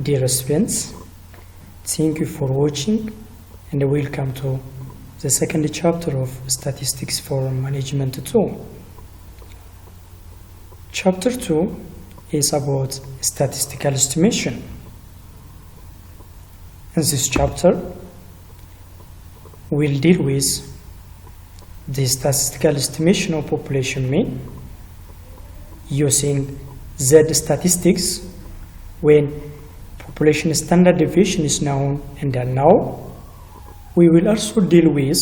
Dear students, thank you for watching and welcome to the second chapter of Statistics for Management 2. Chapter 2 is about statistical estimation. In this chapter, we'll deal with the statistical estimation of population mean using Z statistics when population standard deviation is known and unknown. We will also deal with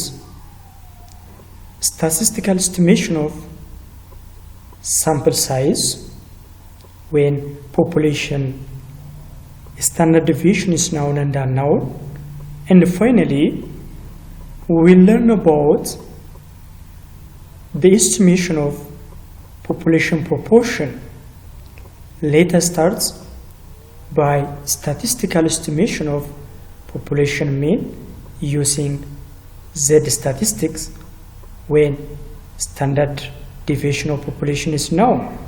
statistical estimation of sample size when population standard deviation is known and unknown. And finally, we will learn about the estimation of population proportion. Later starts by statistical estimation of population mean using Z statistics when standard deviation of population is known.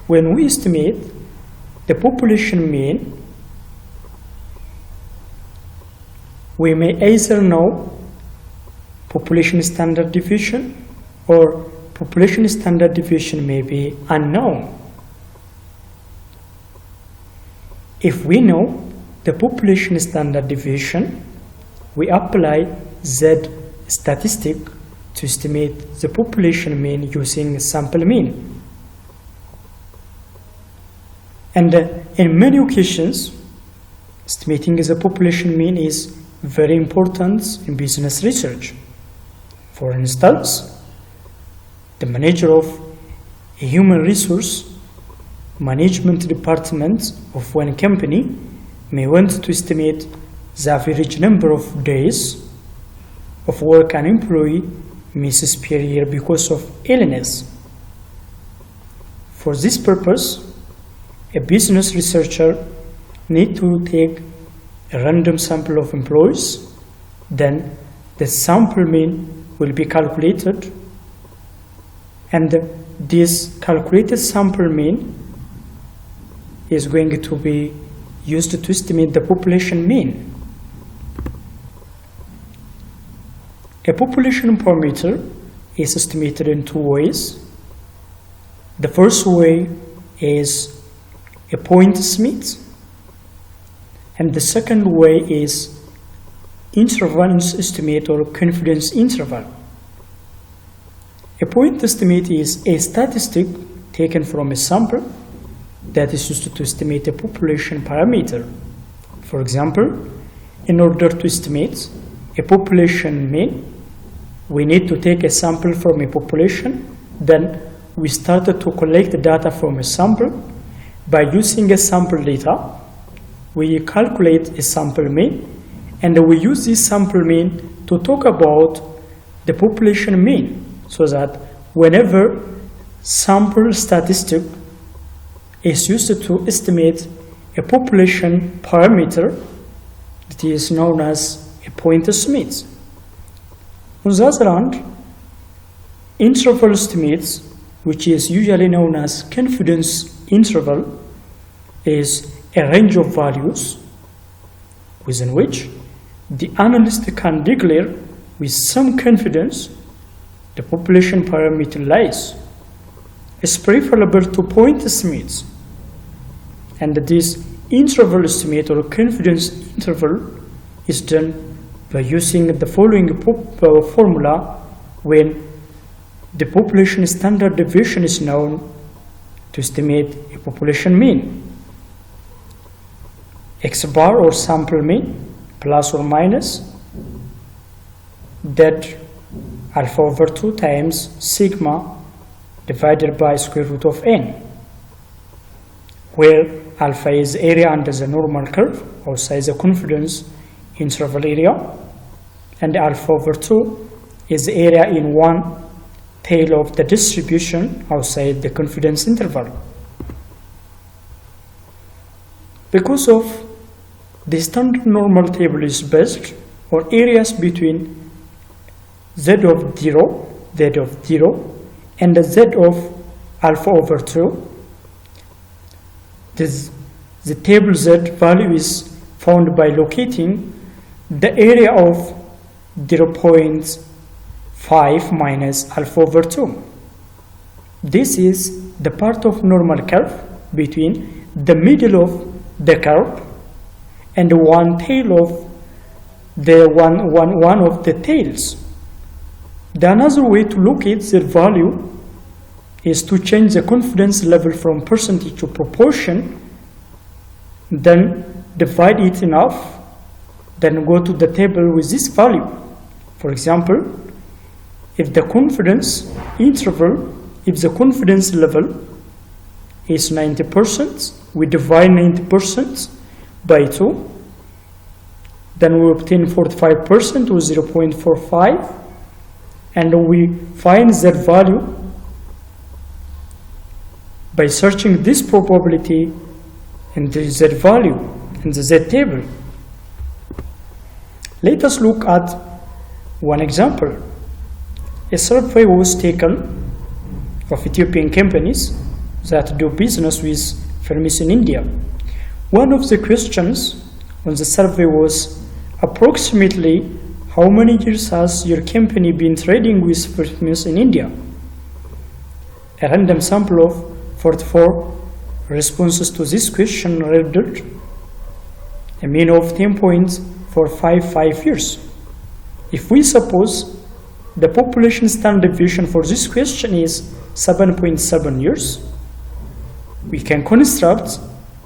When we estimate the population mean, we may either know population standard deviation or population standard deviation may be unknown. If we know the population standard deviation, we apply Z statistic to estimate the population mean using sample mean. And in many occasions, estimating the population mean is very important in business research. For instance, the manager of a human resource management department of one company may want to estimate the average number of days of work an employee misses per year because of illness. For this purpose, a business researcher needs to take a random sample of employees, then the sample mean will be calculated, and this calculated sample mean is going to be used to estimate the population mean. A population parameter is estimated in two ways. The first way is a point estimate, and the second way is interval estimate or confidence interval. A point estimate is a statistic taken from a sample that is used to estimate a population parameter. For example, in order to estimate a population mean, we need to take a sample from a population, then we started to collect the data from a sample. By using a sample data, we calculate a sample mean, and we use this sample mean to talk about the population mean, so that whenever sample statistic is used to estimate a population parameter, that is known as a point estimate. On the other hand, interval estimates, which is usually known as confidence interval, is a range of values within which the analyst can declare with some confidence the population parameter lies. It's preferable to point estimates. And this interval estimate or confidence interval is done by using the following formula when the population standard deviation is known to estimate a population mean. X bar or sample mean plus or minus that alpha over 2 times sigma divided by square root of n, where alpha is area under the normal curve outside the confidence interval area, and alpha over 2 is the area in one tail of the distribution outside the confidence interval. Because of the standard normal table is based on areas between z of 0, and z of alpha over 2, this the table Z value is found by locating the area of 0.5 minus alpha over 2. This is the part of normal curve between the middle of the curve and one tail of the one of the tails. The another way to locate the value is to change the confidence level from percentage to proportion, then divide it in half, then go to the table with this value. For example, if the confidence level is 90%, we divide 90% by 2, then we obtain 45% or 0.45, and we find that value by searching this probability in the Z value in the Z table. Let us look at one example. A survey was taken of Ethiopian companies that do business with firms in India. One of the questions on the survey was approximately how many years has your company been trading with firms in India? A random sample of 44 responses to this question rendered a mean of 10.455 years. If we suppose the population standard deviation for this question is 7.7 years, we can construct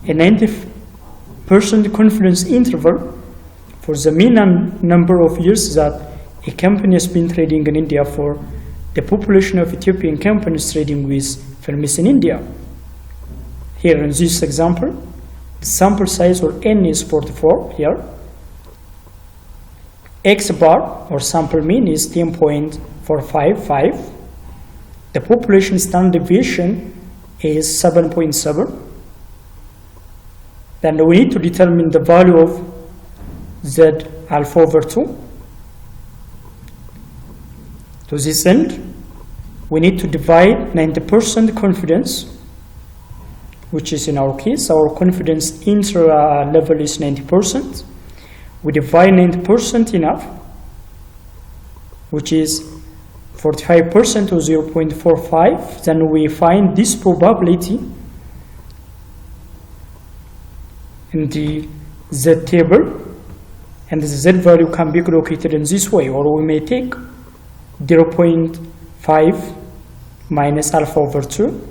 a 90% confidence interval for the mean number of years that a company has been trading in India for the population of Ethiopian companies trading with firms in India. Here in this example, the sample size or n is 44 here. X bar or sample mean is 10.455. The population standard deviation is 7.7. Then we need to determine the value of Z alpha over 2. To this end, we need to divide 90% confidence, which is in our case, our confidence interval level is 90%. We divide 90% in half, which is 45% or 0.45. Then we find this probability in the Z table, and the Z value can be located in this way, or we may take 0.5 minus alpha over 2.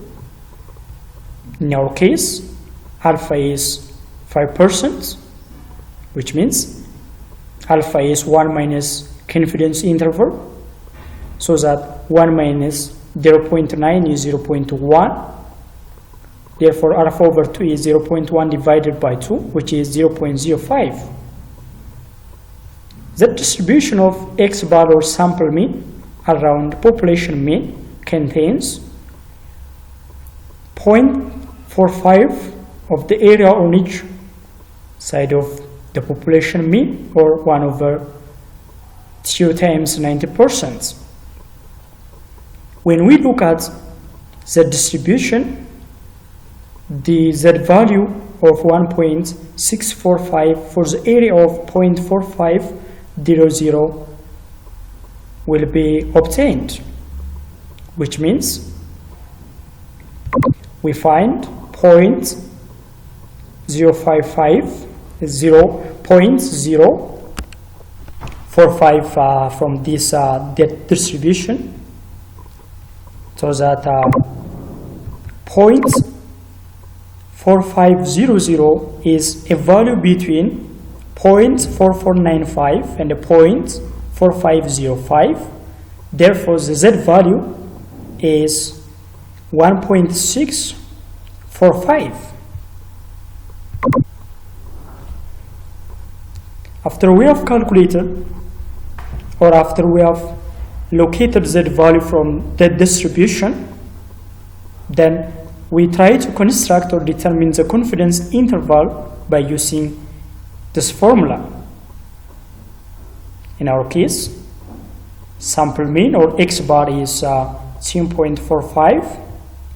In our case, alpha is 5%, which means alpha is 1 minus confidence interval, so that 1 minus 0.9 is 0.1. Therefore, alpha over 2 is 0.1 divided by 2, which is 0.05. The distribution of X bar or sample mean around population mean contains 0.45 of the area on each side of the population mean, or 1 over 2 times 90%. When we look at the distribution, the Z value of 1.645 for the area of 0.4500 will be obtained, which means we find 0.045 from this distribution, so that 0.4500 is a value between 0.4495 and 0.4505. Therefore, the Z value is 1.645. After we have calculated, or after we have located Z value from the distribution, then we try to construct or determine the confidence interval by using this formula. In our case, sample mean or X bar is 10.45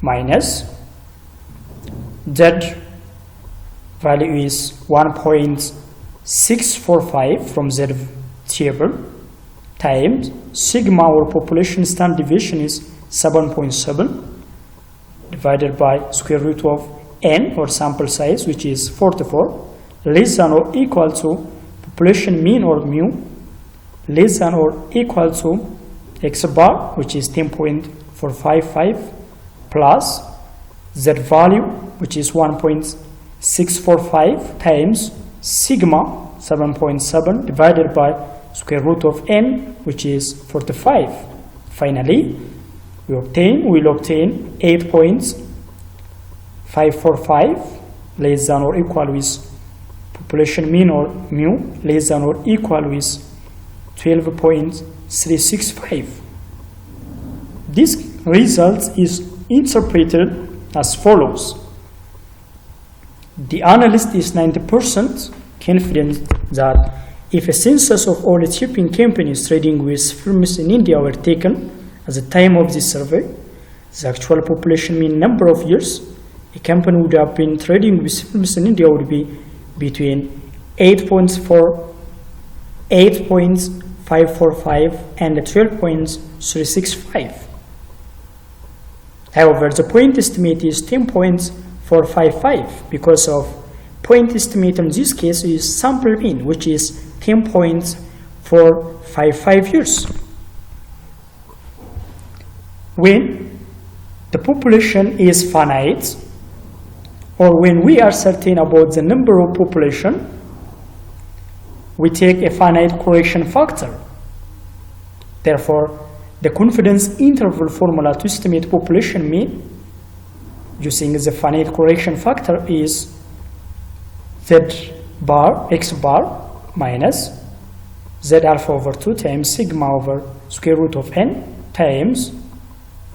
minus Z value is 1.645 from Z table times sigma, or population standard deviation, is 7.7 divided by square root of n, or sample size, which is 44, less than or equal to population mean, or mu, less than or equal to x bar, which is 10.455, plus z value, which is 1.645 times sigma 7.7 divided by square root of n, which is 45. Finally, we'll obtain 8.545 less than or equal with population mean, or mu, less than or equal with 12.365. This result is interpreted as follows. The analyst is 90% confident that if a census of all shipping companies trading with firms in India were taken at the time of this survey, the actual population mean number of years a company would have been trading with firms in India would be between 8.545 and 12.365. However, the point estimate is 10.455 because of point estimate in this case is sample mean, which is 10.455 years. When the population is finite, or when we are certain about the number of population, we take a finite correction factor. Therefore, the confidence interval formula to estimate population mean using the finite correction factor is z bar, x bar, minus z alpha over 2 times sigma over square root of n times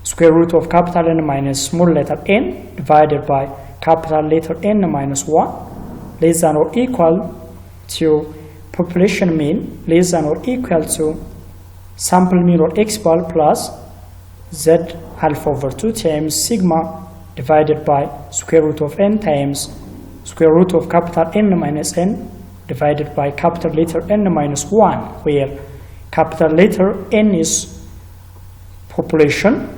square root of capital N minus small letter n divided by capital letter N minus 1 less than or equal to population mean less than or equal to sample mean, or x bar, plus z alpha over 2 times sigma divided by square root of n times square root of capital N minus n divided by capital letter N minus 1, where capital letter N is population,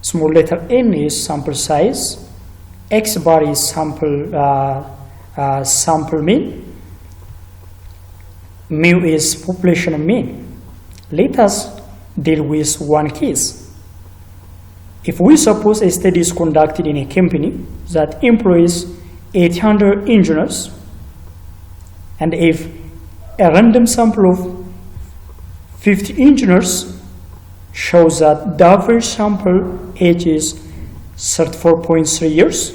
small letter n is sample size, x bar is sample mean, mu is population mean. Let us deal with one case. If we suppose a study is conducted in a company that employs 800 engineers, and if a random sample of 50 engineers shows that the average sample age is 34.3 years,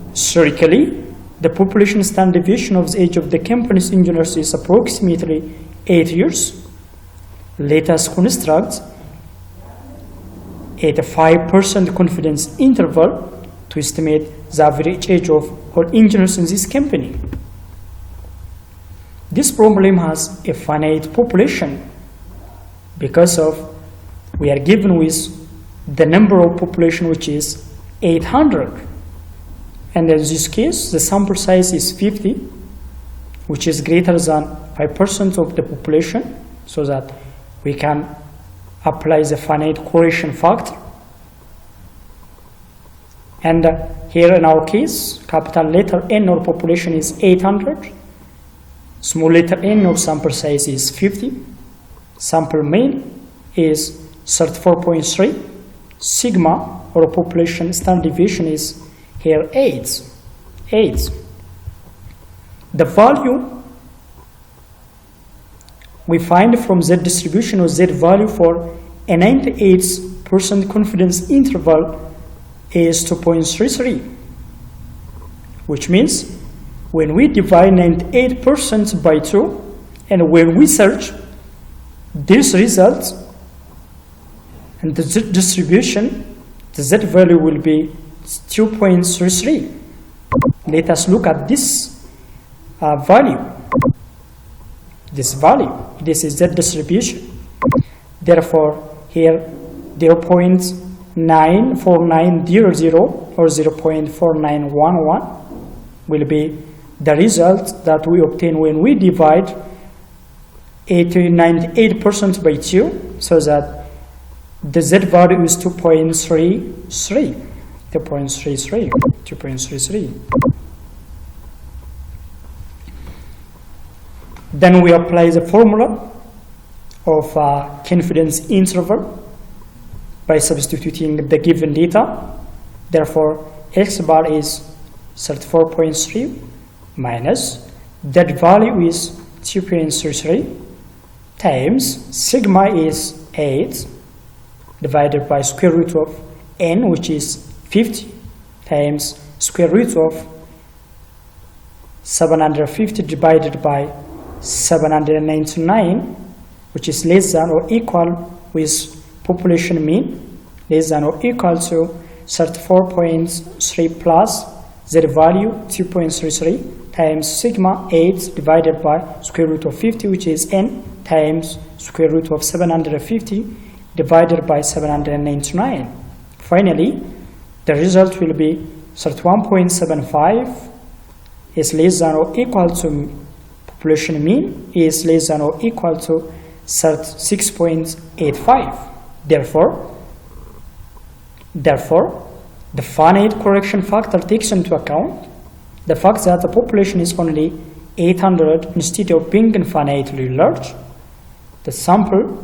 historically, the population standard deviation of the age of the company's engineers is approximately 8 years. Let us construct a 5% confidence interval to estimate the average age of all engineers in this company. This problem has a finite population because of we are given with the number of population, which is 800, and in this case the sample size is 50, which is greater than 5% of the population, so that we can apply the finite correction factor. And here in our case, capital letter N, or population, is 800, small letter n, or sample size, is 50, sample mean is 34.3, sigma, or population standard deviation, is here 8. The value we find from Z distribution of Z value for a 98% confidence interval is 2.33, which means when we divide 98% by 2, and when we search this result and the Z distribution, the Z value will be 2.33. Let us look at this value. This is Z distribution. Therefore, here 0.94900 or 0.4911 will be the result that we obtain when we divide 98% by 2, so that the Z value is 2.33. Then we apply the formula of confidence interval by substituting the given data. Therefore, X bar is 34.3 minus that value is 2.33 times sigma is 8 divided by square root of n, which is 50, times square root of 750 divided by 799, which is less than or equal with population mean less than or equal to 34.3 plus z value 2.33 times sigma 8 divided by square root of 50, which is n, times square root of 750 divided by 799. Finally, the result will be 31.75 is less than or equal to population mean is less than or equal to 36.85. Therefore, the finite correction factor takes into account the fact that the population is only 800 instead of being infinitely large. The sample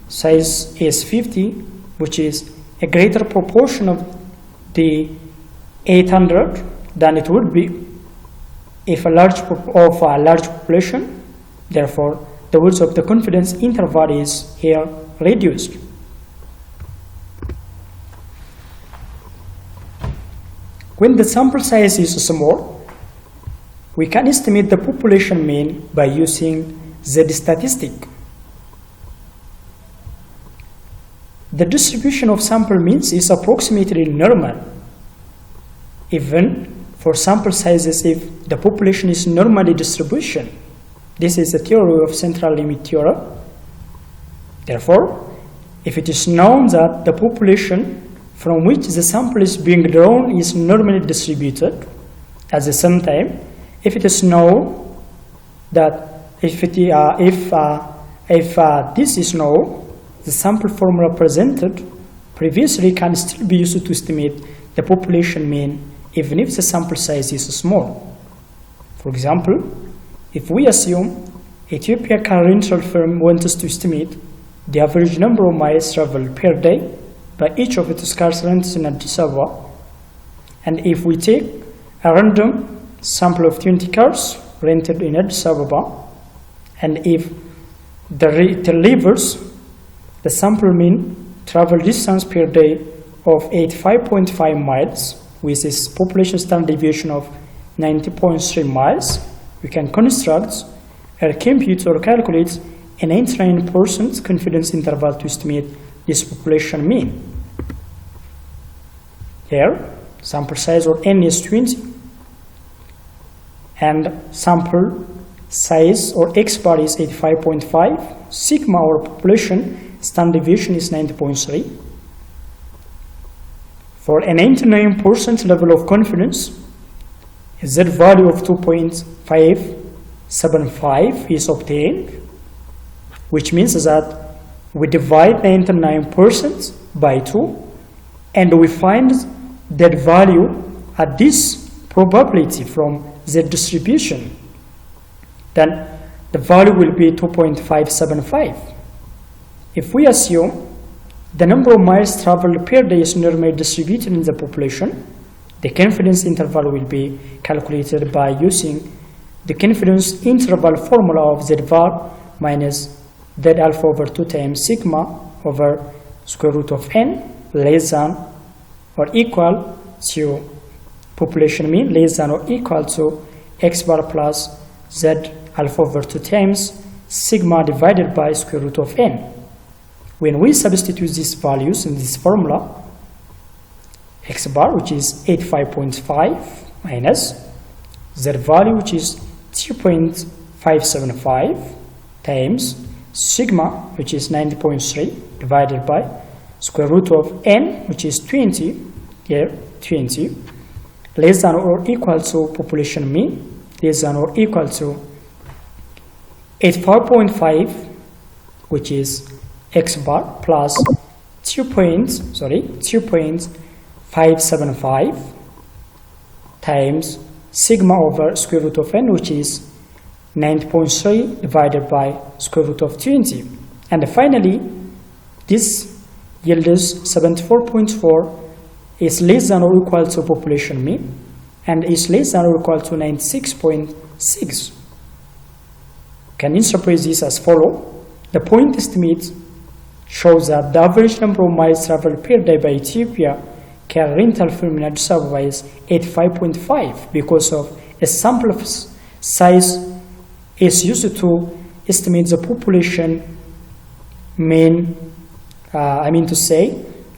size is 50, which is a greater proportion of the 800 than it would be if a large population. Therefore, the width of the confidence interval is here reduced. When the sample size is small, we can estimate the population mean by using Z statistic. The distribution of sample means is approximately normal, even for sample sizes if the population is normally distribution. This is the theory of central limit theorem. Therefore, if it is known that the population from which the sample is being drawn is normally distributed, at the same time, if it is known that if this is known, the sample formula presented previously can still be used to estimate the population mean even if the sample size is small. For example, if we assume Ethiopia car rental firm wants to estimate the average number of miles traveled per day by each of its cars rented in Addis Ababa, and if we take a random sample of 20 cars rented in Addis Ababa, and if it delivers the sample mean travel distance per day of 85.5 miles with its population standard deviation of 90.3 miles, we can construct or compute or calculate a 99% confidence interval to estimate this population mean. Here, sample size or n is 20, and sample size or x bar is 85.5, sigma or population standard deviation is 90.3. For a 99% level of confidence, a z value of 2.575 is obtained, which means that we divide 99% by 2, and we find that value at this probability from z distribution. Then the value will be 2.575. If we assume the number of miles traveled per day is normally distributed in the population, the confidence interval will be calculated by using the confidence interval formula of z var minus z alpha over 2 times sigma over square root of n less than or equal to population mean less than or equal to x bar plus z alpha over 2 times sigma divided by square root of n. When we substitute these values in this formula, x bar, which is 85.5, minus z value, which is 2.575, times sigma, which is 90.3, divided by square root of n, which is 20, here 20, less than or equal to population mean, less than or equal to 85.5, which is x bar, plus 2.575 times sigma over square root of n, which is 9.3 divided by square root of 20. And finally, this yields 74.4 is less than or equal to population mean and is less than or equal to 96.6. Can interpret this as follow. The point estimate shows that the average number of miles traveled per day by Ethiopia car rental firm in Addis Ababa is 85.5 because of a sample size is used to estimate the population mean.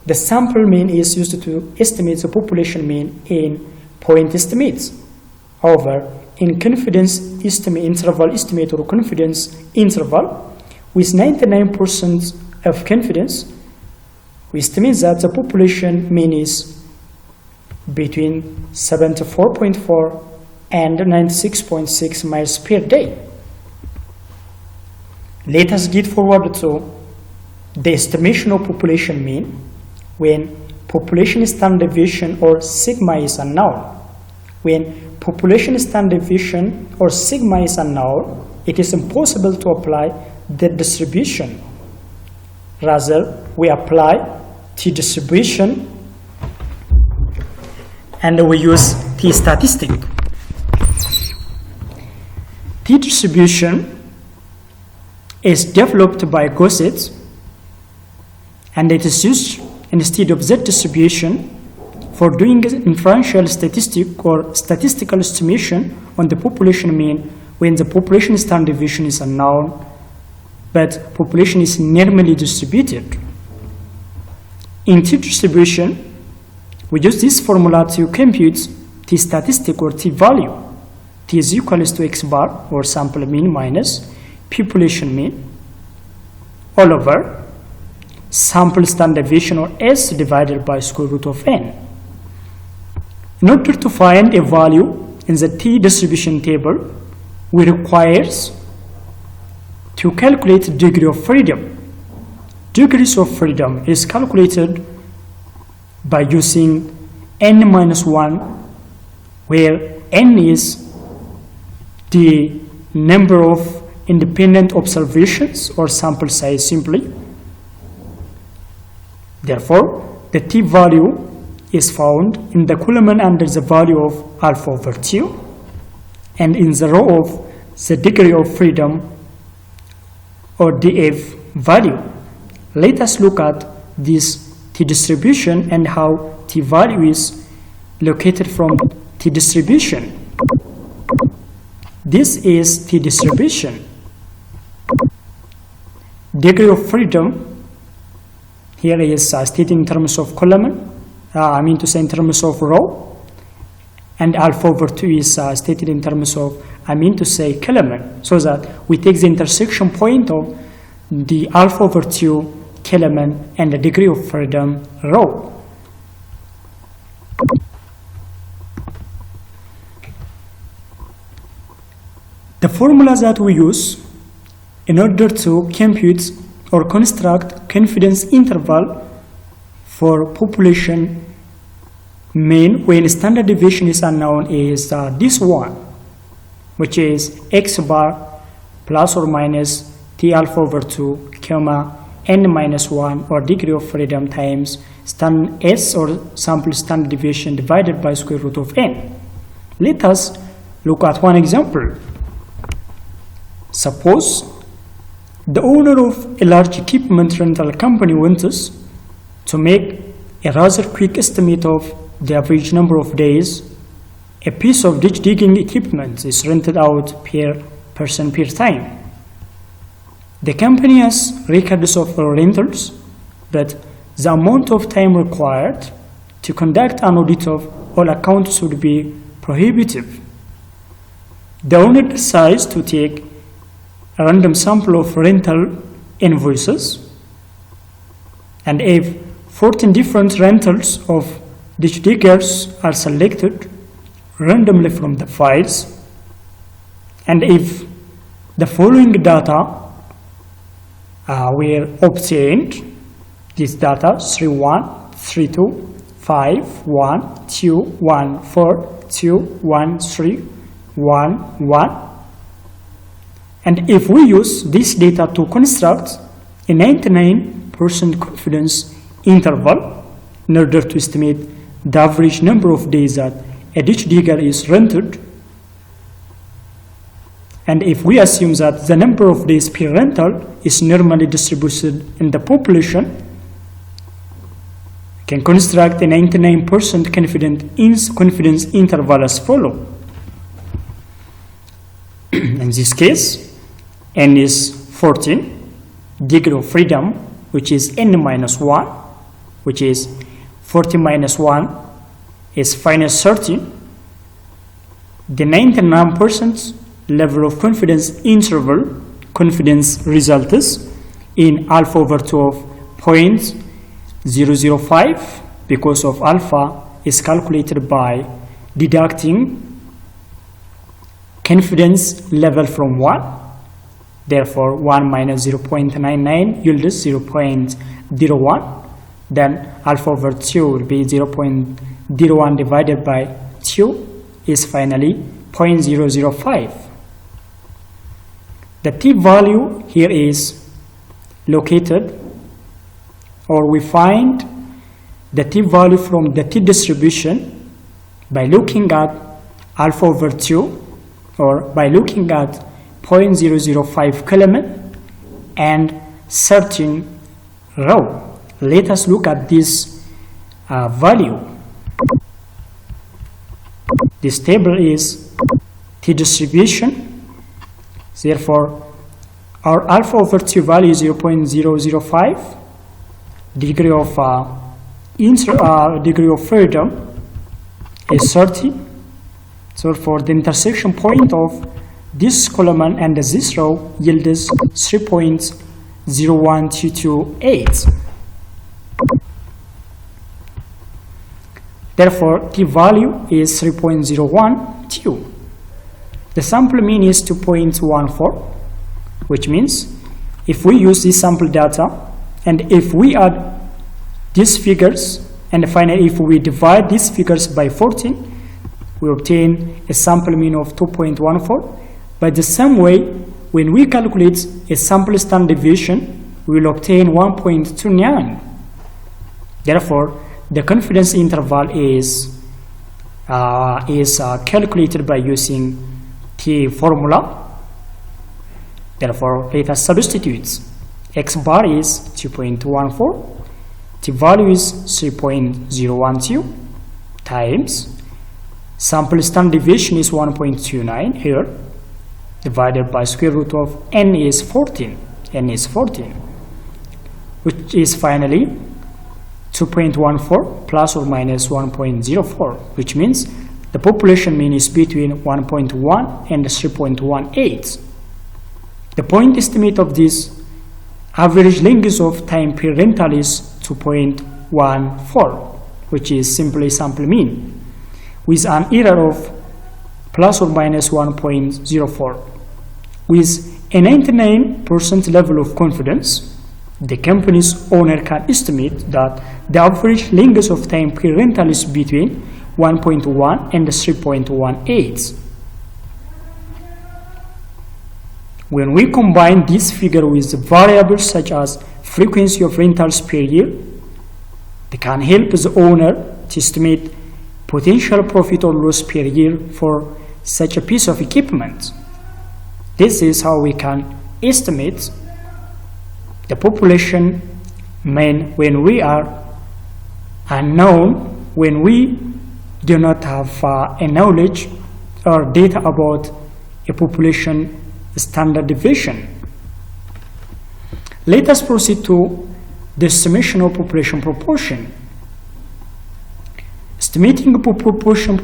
The sample mean is used to estimate the population mean in point estimates. However, in confidence estimate or confidence interval with 99% of confidence, we estimate that the population mean is between 74.4 and 96.6 miles per day. Let us get forward to the estimation of population mean when population standard deviation or sigma is unknown. When population standard deviation or sigma is unknown, it is impossible to apply the distribution. Rather, we apply t-distribution and we use t-statistic. T-distribution is developed by Gossett and it is used instead of z-distribution for doing inferential statistic or statistical estimation on the population mean when the population standard deviation is unknown but population is normally distributed. In t-distribution, we use this formula to compute t-statistic or t-value. T is equal to x bar or sample mean minus population mean all over sample standard deviation or S divided by square root of n. In order to find a value in the t-distribution table, we require to calculate degree of freedom. Degrees of freedom is calculated by using n minus 1, where n is the number of independent observations or sample size simply. Therefore, the t-value is found in the column under the value of alpha over 2 and in the row of the degree of freedom or df value. Let us look at this t-distribution and how t-value is located from t-distribution. This is t-distribution. Degree of freedom here is stated in terms of column, in terms of row, and alpha over 2 is stated in terms of, column, so that we take the intersection point of the alpha over 2 column and the degree of freedom row. The formula that we use in order to compute or construct confidence interval for population mean when standard deviation is unknown is this one, which is x bar plus or minus t alpha over 2 comma n minus 1 or degree of freedom times S or sample standard deviation divided by square root of n. Let us look at one example. Suppose the owner of a large equipment rental company wants to make a rather quick estimate of the average number of days a piece of ditch digging equipment is rented out per person per time. The company has records of rentals, but the amount of time required to conduct an audit of all accounts would be prohibitive. The owner decides to take a random sample of rental invoices, and if 14 different rentals of ditch diggers are selected, randomly from the files, and if the following data were obtained, this data 31, 32, 5, 1, 2, 1, 4, 2, 1, 3, 1, 1. And if we use this data to construct a 99% confidence interval in order to estimate the average number of days that a ditch digger is rented, and if we assume that the number of days per rental is normally distributed in the population, we can construct a 99% confidence interval as follows. In this case, n is 14, degree of freedom, which is n minus 1, which is 40 minus 1 is minus 30. The 99% level of confidence interval, confidence results in alpha over 2 of 0.005, because of alpha is calculated by deducting confidence level from 1. Therefore, 1 minus 0.99 yields 0.01. Then alpha over 2 will be 0.01 divided by 2 is finally 0.005. The t-value here is located, or we find the t-value from the t-distribution by looking at alpha over 2, or by looking at 0.005 column and searching row. Let us look at this value. This table is t-distribution. Therefore, our alpha over 2 value is 0.005. Degree of freedom is 30. So for the intersection point of this column and this row yields 3.01228. Therefore, t-value is 3.012. The sample mean is 2.14, which means if we use this sample data and if we add these figures, and finally if we divide these figures by 14, we obtain a sample mean of 2.14. By the same way, when we calculate a sample standard deviation, we will obtain 1.29. Therefore, the confidence interval is calculated by using T formula. Therefore, let us substitute. X bar is 2.14, T value is 3.012 times sample standard deviation is 1.29 here, divided by square root of n is 14, which is finally 2.14 plus or minus 1.04, which means the population mean is between 1.1 and 3.18. The point estimate of this average length of time per rental is 2.14, which is simply sample mean, with an error of plus or minus 1.04. With a 99% level of confidence, the company's owner can estimate that the average length of time per rental is between 1.1 and 3.18. When we combine this figure with variables such as frequency of rentals per year, they can help the owner to estimate potential profit or loss per year for such a piece of equipment. This is how we can estimate the population mean when we are unknown, when we do not have a knowledge or data about a population standard deviation. Let us proceed to the estimation of population proportion. Estimating population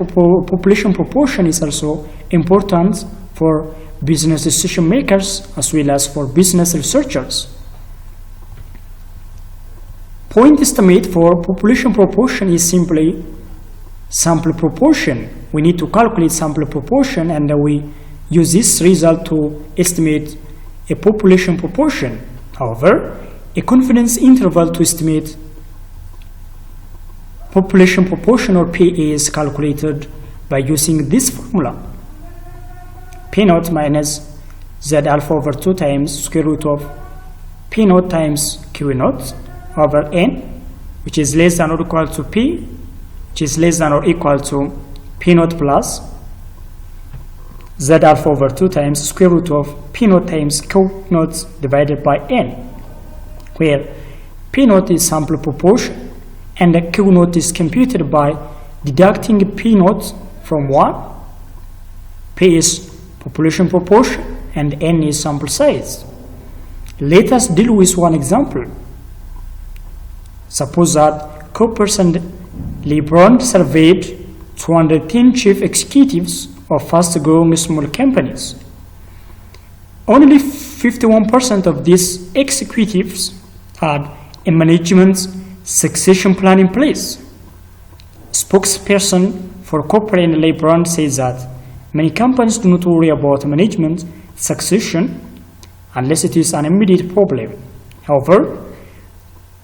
proportion is also important for business decision makers as well as for business researchers. Point estimate for population proportion is simply sample proportion. We need to calculate sample proportion, and we use this result to estimate a population proportion. However, a confidence interval to estimate population proportion, or P, is calculated by using this formula: P naught minus Z alpha over 2 times square root of P naught times Q naught over N, which is less than or equal to P, which is less than or equal to P naught plus Z alpha over 2 times square root of P naught times Q naught divided by N, where P naught is sample proportion and the Q naught is computed by deducting P naught from 1. P is population proportion and N is sample size. Let us deal with one example. Suppose that Coopers and LeBron surveyed 210 chief executives of fast-growing small companies. Only 51% of these executives had a management succession plan in place. Spokesperson for Cooper and LeBron says that many companies do not worry about management succession unless it is an immediate problem. However,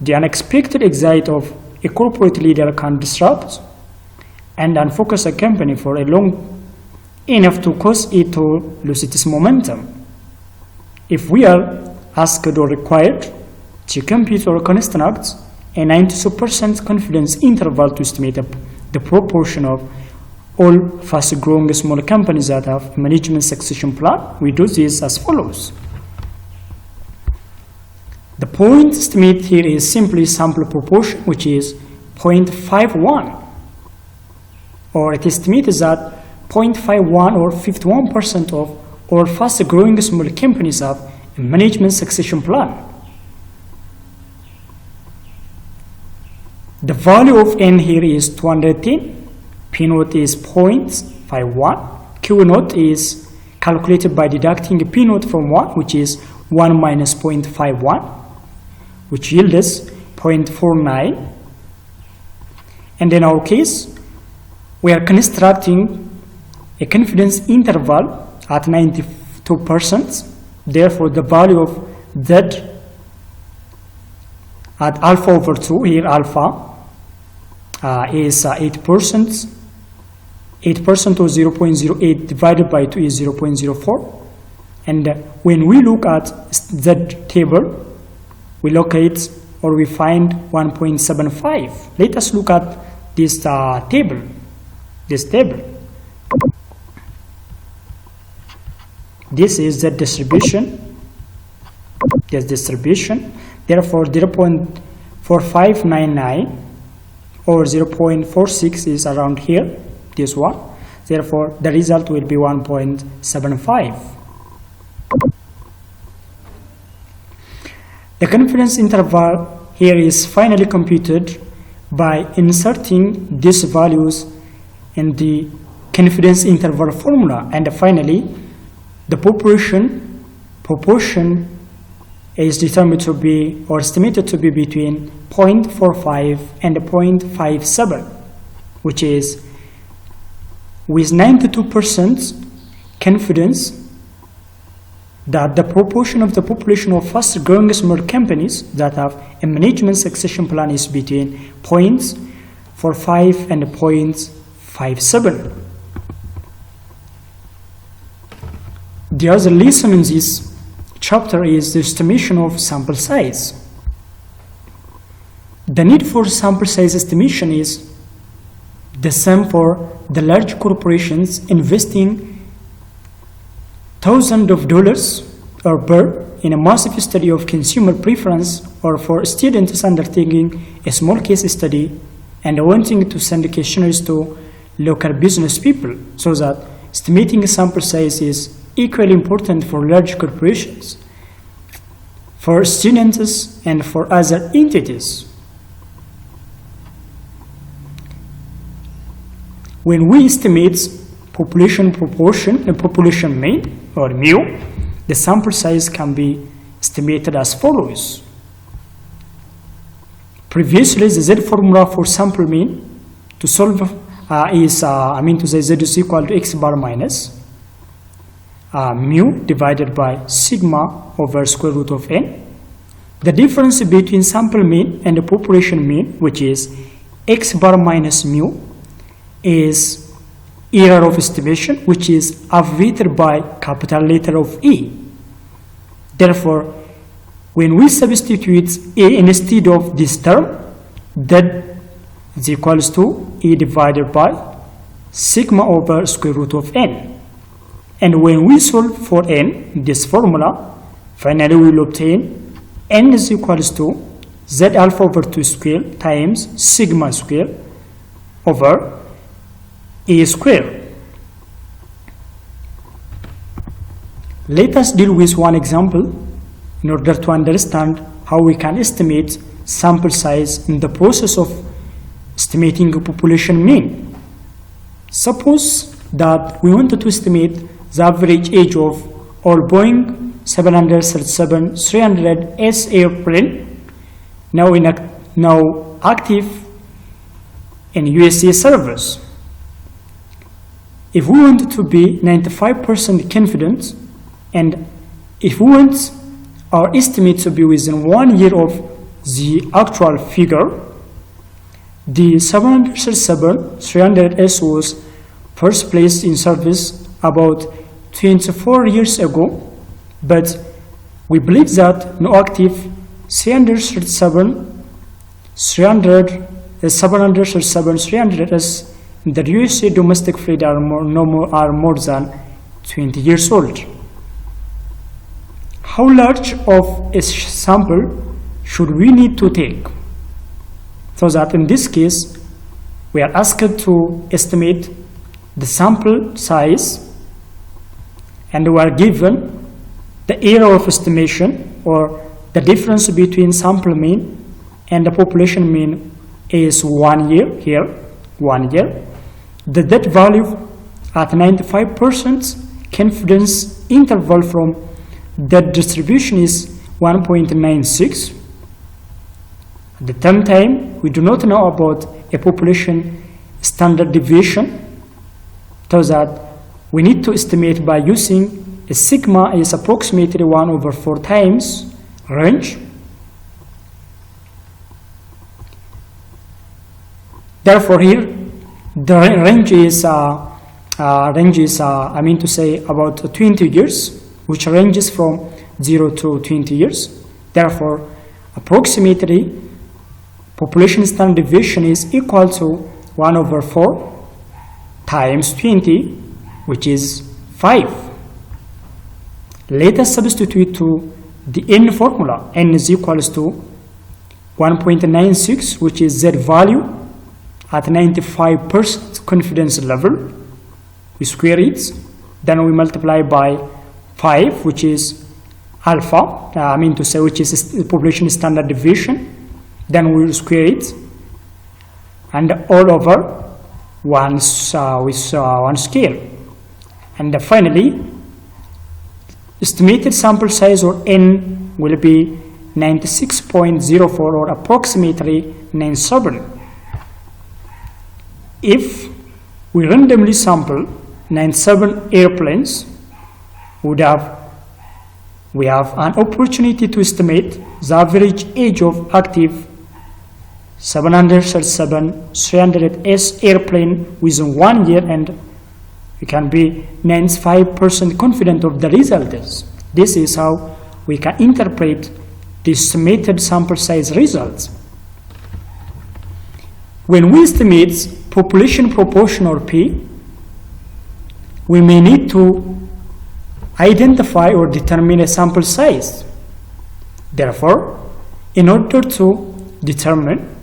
the unexpected exit of a corporate leader can disrupt and unfocus a company for a long enough to cause it to lose its momentum. If we are asked or required to compute or construct a 92% confidence interval to estimate the proportion of all fast-growing small companies that have a management succession plan, we do this as follows. The point estimate here is simply sample proportion, which is 0.51, or it estimates that 0.51 or 51% of all fast-growing small companies have a management succession plan. The value of N here is 210, P naught is 0.51, Q naught is calculated by deducting P naught from 1, which is 1 minus 0.51, which yields 0.49. And in our case, we are constructing a confidence interval at 92%. Therefore, the value of Z at alpha over 2, here alpha is 8%. 8% or 0.08 divided by 2 is 0.04. And when we look at Z table, we locate or we find 1.75. Let us look at this table. This is the distribution. This distribution. Therefore, 0.4599 or 0.46 is around here. This one. Therefore, the result will be 1.75. The confidence interval here is finally computed by inserting these values in the confidence interval formula, and finally the proportion is determined to be or estimated to be between 0.45 and 0.57, which is with 92% confidence that the proportion of the population of fast-growing small companies that have a management succession plan is between 0.45 and 0.57. The other lesson in this chapter is the estimation of sample size. The need for sample size estimation is the same for the large corporations investing thousands of dollars or more in a massive study of consumer preference, or for students undertaking a small case study and wanting to send questionnaires to local business people, so that estimating a sample size is equally important for large corporations, for students, and for other entities. When we estimate population proportion and population mean, or mu, the sample size can be estimated as follows. Previously, the Z formula for sample mean to solve z is equal to x bar minus mu divided by sigma over square root of n. The difference between sample mean and the population mean, which is x bar minus mu, is error of estimation, which is abbreviated by capital letter of E. Therefore, when we substitute A instead of this term, that is equals to E divided by sigma over square root of n. And when we solve for n, this formula, finally we will obtain n is equals to z alpha over 2 square times sigma square over A square. Let us deal with one example in order to understand how we can estimate sample size in the process of estimating a population mean. Suppose that we wanted to estimate the average age of all Boeing 737-300S airplane now active in USA service. If we want to be 95% confident, and if we want our estimate to be within 1 year of the actual figure, the 737-300S was first placed in service about 24 years ago, but we believe that no active 737-300S in the USA domestic fleet are more than 20 years old. How large of a sample should we need to take? So that in this case, we are asked to estimate the sample size, and we are given the error of estimation, or the difference between sample mean and the population mean, is 1 year here, 1 year. The dead value at 95% confidence interval from that distribution is 1.96. At the same time, we do not know about a population standard deviation, so that we need to estimate by using a sigma is approximately 1 over 4 times range. Therefore, here the range is about 20 years, which ranges from 0 to 20 years. Therefore, approximately population standard deviation is equal to 1 over 4 times 20, which is 5. Let us substitute to the n formula. N is equals to 1.96, which is z value at 95% confidence level. We square it, then we multiply by 5, which is alpha, which is population standard deviation. Then we will square it, and all over one scale. And finally, estimated sample size, or n, will be 96.04, or approximately 97. If we randomly sample 97 airplanes, we have an opportunity to estimate the average age of active 737-300S airplane within 1 year, and we can be 95% confident of the results. This is how we can interpret the estimated sample size results. When we estimate population proportion, or P, we may need to identify or determine a sample size. Therefore, in order to determine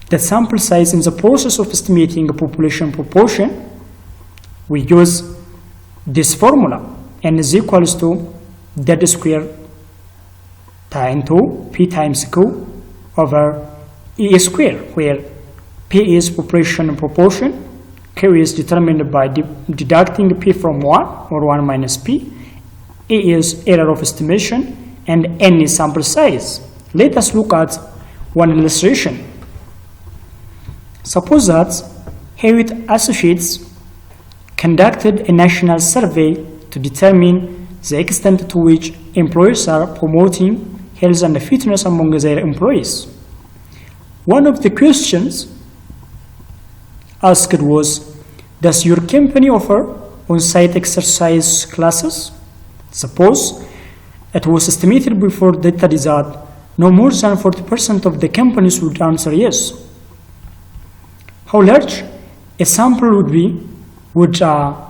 the sample size in the process of estimating a population proportion, we use this formula. N is equals to z squared into P times Q over E squared, where P is population proportion, Q is determined by deducting P from 1, or 1 minus P, E is error of estimation, and N is sample size. Let us look at one illustration. Suppose that Hewitt Associates conducted a national survey to determine the extent to which employers are promoting health and fitness among their employees. One of the questions asked was, does your company offer on-site exercise classes? Suppose it was estimated before data that no more than 40% of the companies would answer yes. How large a sample would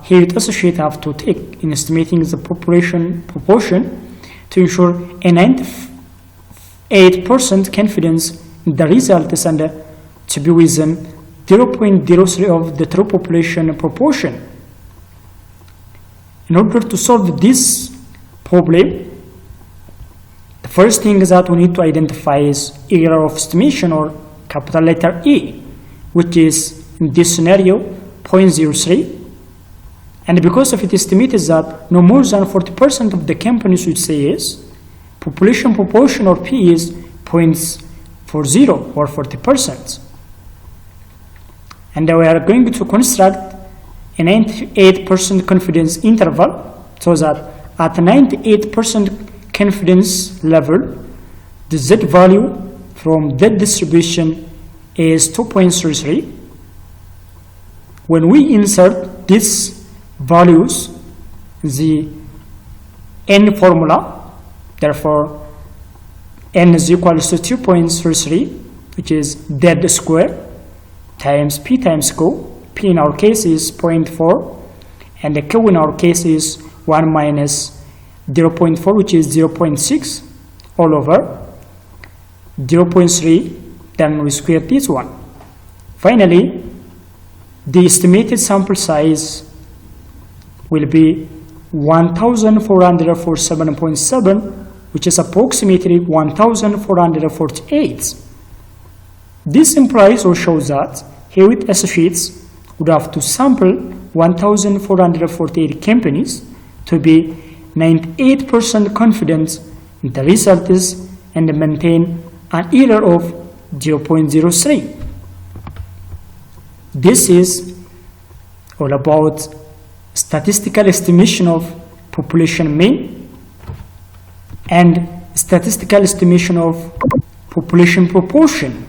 Hewitt Associates have to take in estimating the population proportion to ensure a 98% confidence in the results and to be within 0.03 of the true population proportion? In order to solve this problem, the first thing that we need to identify is error of estimation, or capital letter E, which is in this scenario 0.03. And because of it estimated that no more than 40% of the companies would say yes, population proportion, or P, is 0.40 or 40%. And we are going to construct a 98% confidence interval, so that at 98% confidence level, the Z value from that distribution is 2.33. When we insert these values in the N formula, therefore N is equals to 2.33, which is Z square times P times Q. P in our case is 0.4, and the Q in our case is 1 minus 0.4, which is 0.6, all over 0.3, then we square this one. Finally, the estimated sample size will be 1,447.7, which is approximately 1,448. This implies or shows that Hewitt Associates would have to sample 1,448 companies to be 98% confident in the results and maintain an error of 0.03. This is all about statistical estimation of population mean and statistical estimation of population proportion.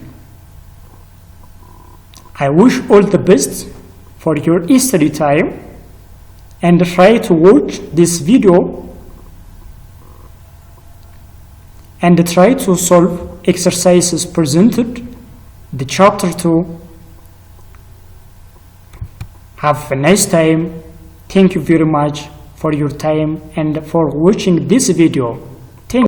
I wish all the best for your study time, and try to watch this video and try to solve exercises presented the chapter 2. Have a nice time. Thank you very much for your time and for watching this video.